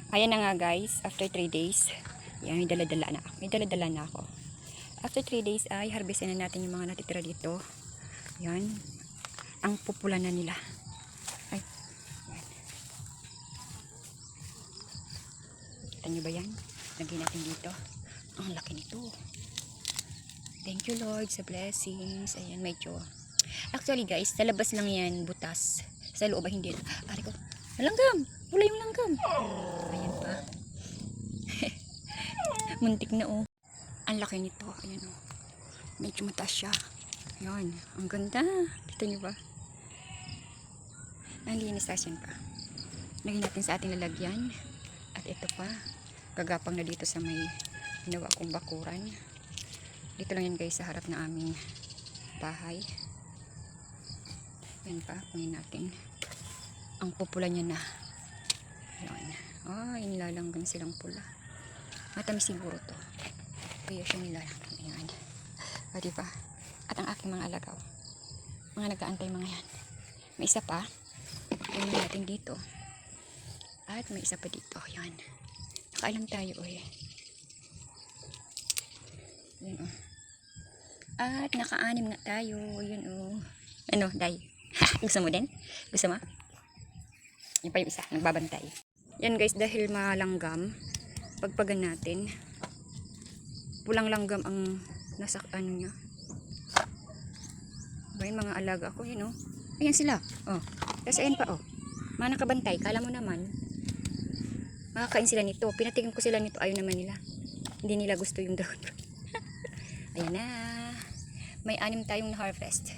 Ayan na nga guys, after 3 days, yan, may dala-dala na ako. After 3 days ay harvestin na natin yung mga natitira dito. Yan, ang pupula na nila. Ay, yan. Kita nyo ba yan? Lagyan natin dito. Ang laki nito. Thank you Lord sa blessings. Ayan, medyo. Actually guys, sa labas lang yan, butas. Sa loob ay hindi. Ari ko, malanggam! Wala yung langgam. Ayan pa. Muntik na oh. Ang laki nito. Ayan oh. Medyo mataas siya. Ayan. Ang ganda. Kita nyo ba? Ang linis yan pa. Lagyan natin sa ating lalagyan. At ito pa. Gagapang na dito sa may ginawa kong bakuran. Dito lang yan guys sa harap na aming bahay. Yan pa. Kunin natin. Ang pupula niya na. Ayan. Ay, nilalanggan silang pula. Matamis siguro to. Kaya siya nilalanggan. Ayan. O, diba? At ang aking mga alagaw. Mga nag-aantay mga yan. May isa pa. Tingnan natin dito. At may isa pa dito. Ayan. Nakaalam tayo eh. Ayan o. At naka-anim nga tayo. Ayan o. Ano, Day? Gusto mo din? Gusto mo? Yan pa yung isa, nagbabantay. Yan guys, dahil malanggam, pagpagan natin, pulang langgam ang nasa ano niya. Ba yung mga alaga ko, yun oh. Ayan sila, oh. Kasi ayan pa oh. Mga nakabantay, kala mo naman, makakain sila nito. Pinatigam ko sila nito, ayaw naman nila. Hindi nila gusto yung drone. Ayan na. May 6 tayong na-harvest.